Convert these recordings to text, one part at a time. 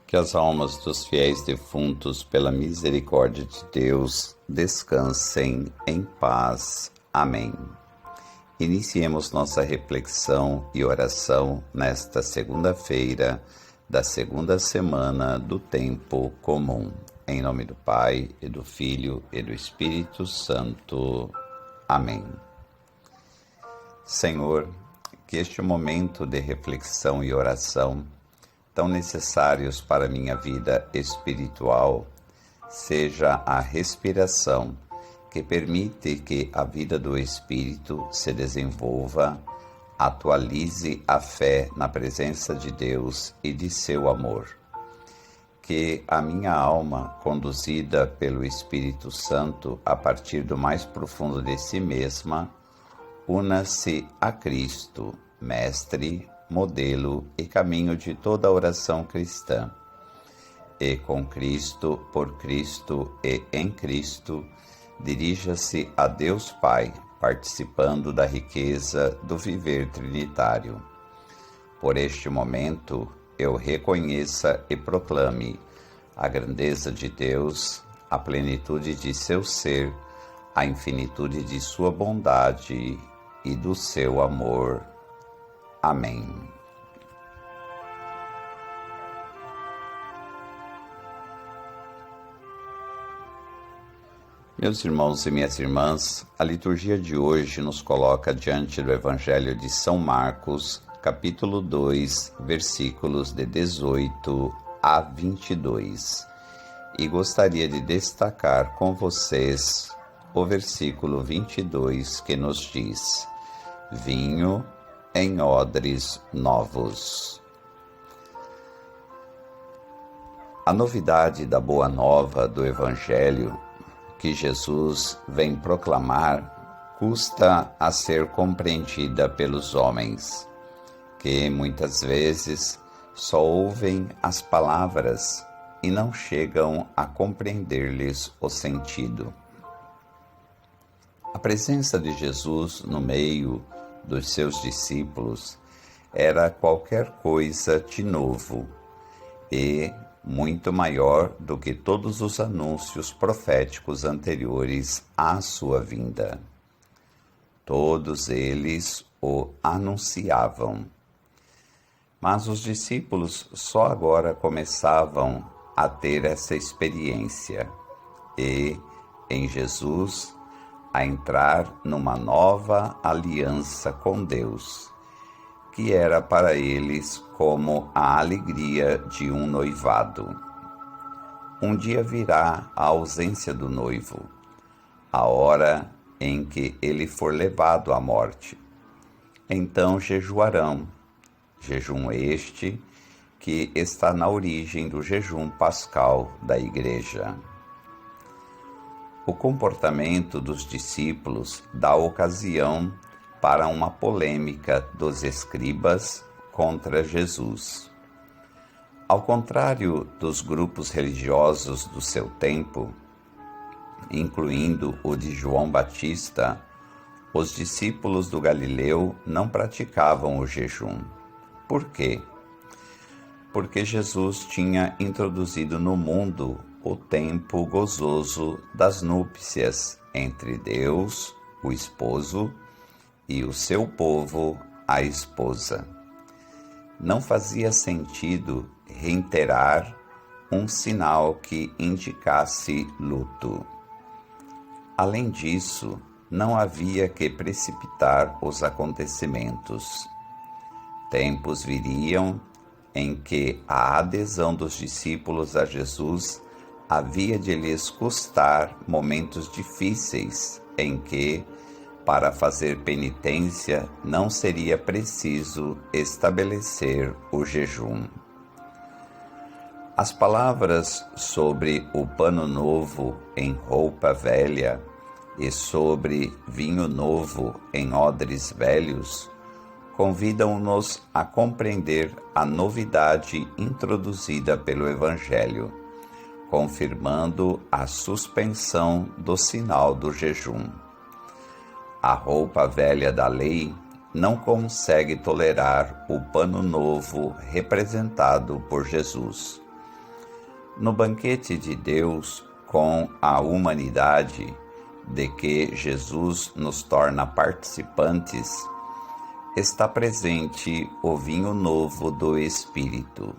Que as almas dos fiéis defuntos, pela misericórdia de Deus, descansem em paz. Amém. Iniciemos nossa reflexão e oração nesta segunda-feira da segunda semana do tempo comum. Em nome do Pai, e do Filho, e do Espírito Santo. Amém. Senhor, que este momento de reflexão e oração, tão necessários para a minha vida espiritual, seja a respiração que permite que a vida do Espírito se desenvolva, atualize a fé na presença de Deus e de seu amor. Que a minha alma, conduzida pelo Espírito Santo a partir do mais profundo de si mesma, una-se a Cristo, Mestre, modelo e caminho de toda a oração cristã. E com Cristo, por Cristo e em Cristo, dirija-se a Deus Pai, participando da riqueza do viver trinitário. Por este momento, eu reconheça e proclame a grandeza de Deus, a plenitude de seu ser, a infinitude de sua bondade e do seu amor. Amém. Meus irmãos e minhas irmãs, a liturgia de hoje nos coloca diante do Evangelho de São Marcos, capítulo 2, versículos de 18 a 22. E gostaria de destacar com vocês o versículo 22, que nos diz: vinho em odres novos. A novidade da boa nova do Evangelho que Jesus vem proclamar custa a ser compreendida pelos homens, que muitas vezes só ouvem as palavras e não chegam a compreender-lhes o sentido. A presença de Jesus no meio dos seus discípulos era qualquer coisa de novo e muito maior do que todos os anúncios proféticos anteriores à sua vinda. Todos eles o anunciavam. Mas os discípulos só agora começavam a ter essa experiência e, em Jesus, a entrar numa nova aliança com Deus, que era para eles como a alegria de um noivado. Um dia virá a ausência do noivo, a hora em que ele for levado à morte. Então jejuarão, jejum este que está na origem do jejum pascal da Igreja. O comportamento dos discípulos dá ocasião para uma polêmica dos escribas contra Jesus. Ao contrário dos grupos religiosos do seu tempo, incluindo o de João Batista, os discípulos do Galileu não praticavam o jejum. Por quê? Porque Jesus tinha introduzido no mundo o tempo gozoso das núpcias entre Deus, o esposo, e o seu povo, a esposa. Não fazia sentido reiterar um sinal que indicasse luto. Além disso, não havia que precipitar os acontecimentos. Tempos viriam em que a adesão dos discípulos a Jesus havia de lhes custar momentos difíceis em que, para fazer penitência, não seria preciso estabelecer o jejum. As palavras sobre o pano novo em roupa velha e sobre vinho novo em odres velhos convidam-nos a compreender a novidade introduzida pelo Evangelho, confirmando a suspensão do sinal do jejum. A roupa velha da lei não consegue tolerar o pano novo representado por Jesus. No banquete de Deus com a humanidade, de que Jesus nos torna participantes, está presente o vinho novo do Espírito,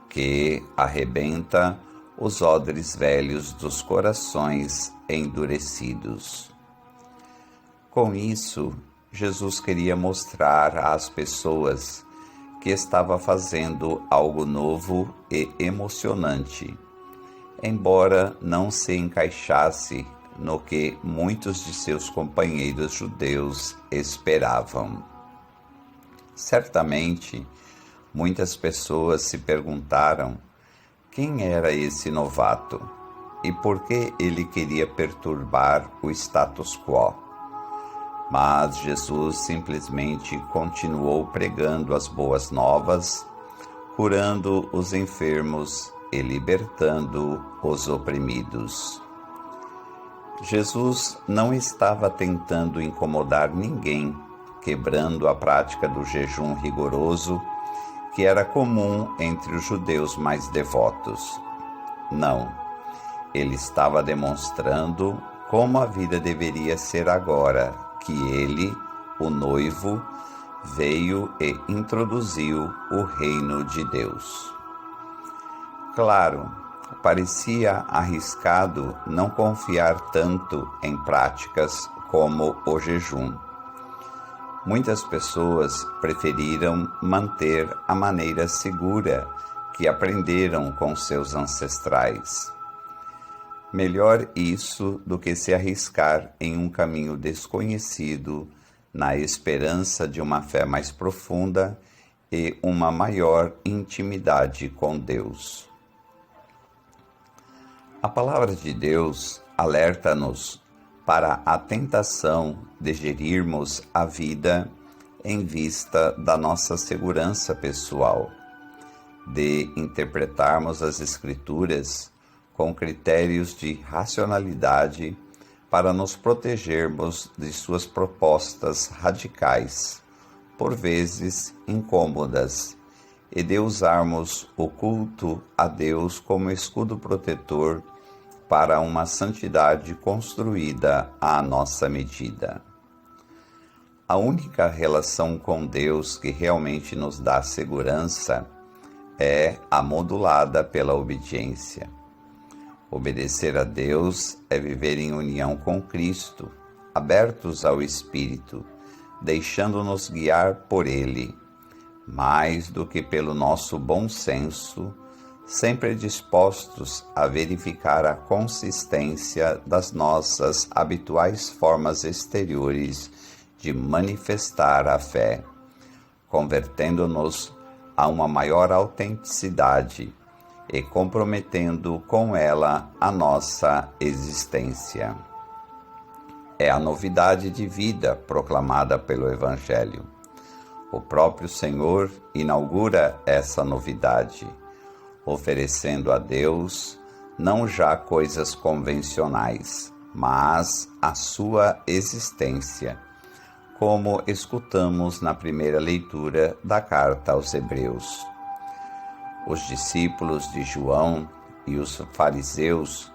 que arrebenta os odres velhos dos corações endurecidos. Com isso, Jesus queria mostrar às pessoas que estava fazendo algo novo e emocionante, embora não se encaixasse no que muitos de seus companheiros judeus esperavam. Certamente, muitas pessoas se perguntaram quem era esse novato e por que ele queria perturbar o status quo. Mas Jesus simplesmente continuou pregando as boas novas, curando os enfermos e libertando os oprimidos. Jesus não estava tentando incomodar ninguém, quebrando a prática do jejum rigoroso que era comum entre os judeus mais devotos. Não, ele estava demonstrando como a vida deveria ser agora que ele, o noivo, veio e introduziu o reino de Deus. Claro, parecia arriscado não confiar tanto em práticas como o jejum. Muitas pessoas preferiram manter a maneira segura que aprenderam com seus ancestrais. Melhor isso do que se arriscar em um caminho desconhecido, na esperança de uma fé mais profunda e uma maior intimidade com Deus. A palavra de Deus alerta-nos para a tentação de gerirmos a vida em vista da nossa segurança pessoal, de interpretarmos as Escrituras com critérios de racionalidade para nos protegermos de suas propostas radicais, por vezes incômodas, e de usarmos o culto a Deus como escudo protetor para uma santidade construída à nossa medida. A única relação com Deus que realmente nos dá segurança é a modulada pela obediência. Obedecer a Deus é viver em união com Cristo, abertos ao Espírito, deixando-nos guiar por Ele, mais do que pelo nosso bom senso, sempre dispostos a verificar a consistência das nossas habituais formas exteriores de manifestar a fé, convertendo-nos a uma maior autenticidade e comprometendo com ela a nossa existência. É a novidade de vida proclamada pelo Evangelho. O próprio Senhor inaugura essa novidade, oferecendo a Deus não já coisas convencionais, mas a sua existência, como escutamos na primeira leitura da carta aos Hebreus. Os discípulos de João e os fariseus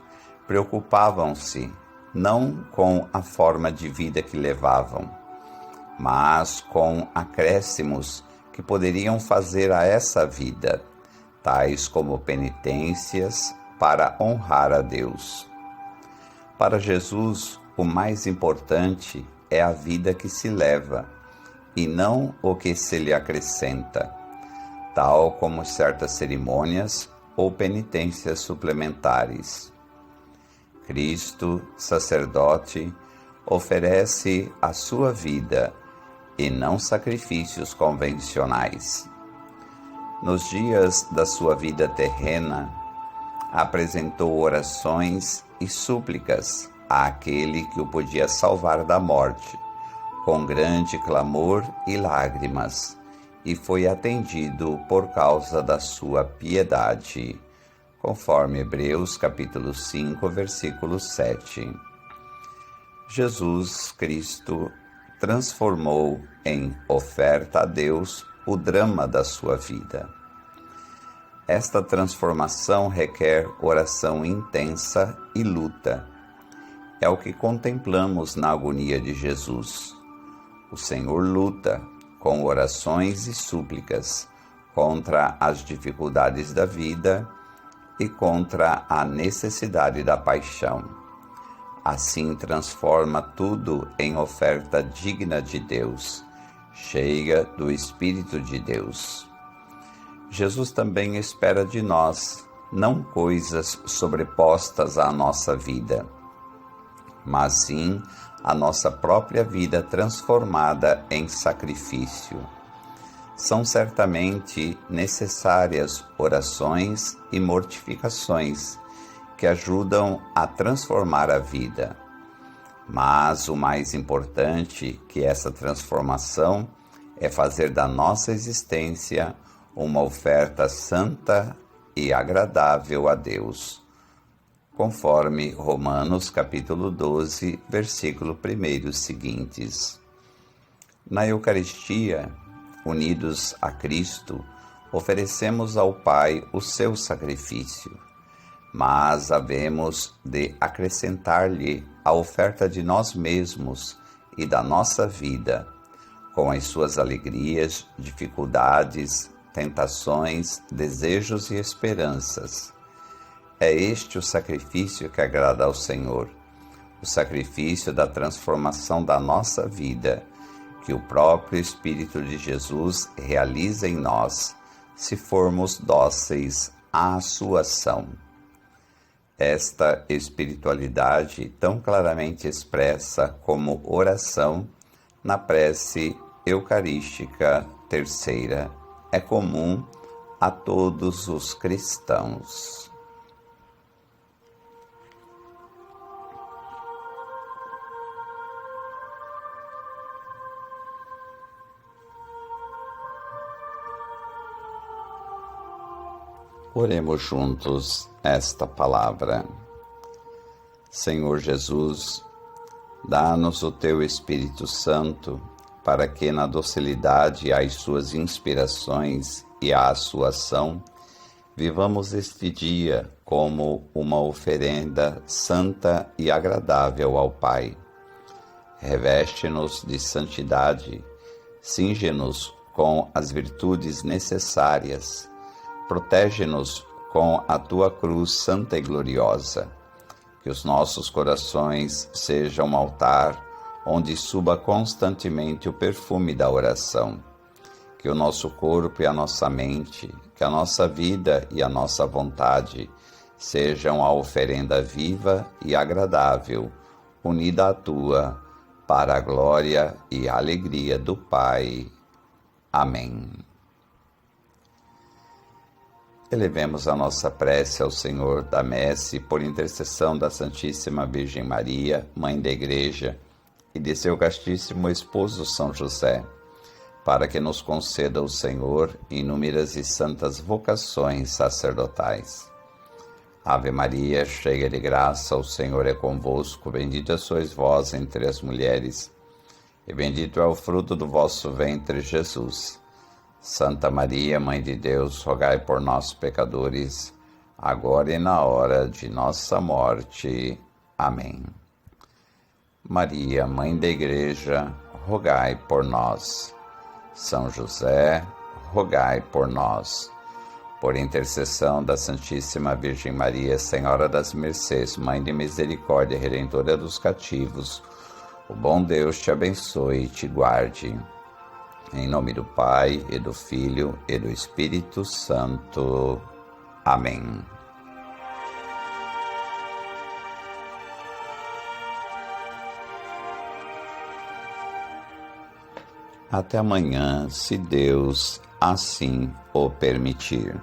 preocupavam-se não com a forma de vida que levavam, mas com acréscimos que poderiam fazer a essa vida, tais como penitências para honrar a Deus. Para Jesus, o mais importante é a vida que se leva, e não o que se lhe acrescenta, tal como certas cerimônias ou penitências suplementares. Cristo, sacerdote, oferece a sua vida e não sacrifícios convencionais. Nos dias da sua vida terrena, apresentou orações e súplicas àquele que o podia salvar da morte, com grande clamor e lágrimas, e foi atendido por causa da sua piedade, conforme Hebreus capítulo 5, versículo 7. Jesus Cristo transformou em oferta a Deus o drama da sua vida. Esta transformação requer oração intensa e luta. É o que contemplamos na agonia de Jesus. O Senhor luta com orações e súplicas contra as dificuldades da vida e contra a necessidade da paixão. Assim transforma tudo em oferta digna de Deus, cheia do Espírito de Deus. Jesus também espera de nós, não coisas sobrepostas à nossa vida, mas sim a nossa própria vida transformada em sacrifício. São certamente necessárias orações e mortificações que ajudam a transformar a vida. Mas o mais importante que essa transformação é fazer da nossa existência uma oferta santa e agradável a Deus, conforme Romanos capítulo 12, versículo 1 seguintes. Na Eucaristia, unidos a Cristo, oferecemos ao Pai o seu sacrifício, mas havemos de acrescentar-lhe a oferta de nós mesmos e da nossa vida, com as suas alegrias, dificuldades, tentações, desejos e esperanças. É este o sacrifício que agrada ao Senhor, o sacrifício da transformação da nossa vida, que o próprio Espírito de Jesus realiza em nós, se formos dóceis à sua ação. Esta espiritualidade, tão claramente expressa como oração, na prece eucarística terceira, é comum a todos os cristãos. Oremos juntos esta palavra. Senhor Jesus, dá-nos o Teu Espírito Santo, para que na docilidade às Suas inspirações e à Sua ação, vivamos este dia como uma oferenda santa e agradável ao Pai. Reveste-nos de santidade, cinge-nos com as virtudes necessárias, protege-nos com a Tua cruz santa e gloriosa. Que os nossos corações sejam um altar onde suba constantemente o perfume da oração. Que o nosso corpo e a nossa mente, que a nossa vida e a nossa vontade sejam a oferenda viva e agradável, unida à Tua, para a glória e a alegria do Pai. Amém. Elevemos a nossa prece ao Senhor da Messe por intercessão da Santíssima Virgem Maria, Mãe da Igreja, e de seu castíssimo esposo São José, para que nos conceda o Senhor inúmeras e santas vocações sacerdotais. Ave Maria, cheia de graça, o Senhor é convosco, bendita sois vós entre as mulheres, e bendito é o fruto do vosso ventre, Jesus. Santa Maria, Mãe de Deus, rogai por nós, pecadores, agora e na hora de nossa morte. Amém. Maria, Mãe da Igreja, rogai por nós. São José, rogai por nós. Por intercessão da Santíssima Virgem Maria, Senhora das Mercês, Mãe de Misericórdia, Redentora dos cativos, o bom Deus te abençoe e te guarde. Em nome do Pai, e do Filho, e do Espírito Santo. Amém. Até amanhã, se Deus assim o permitir.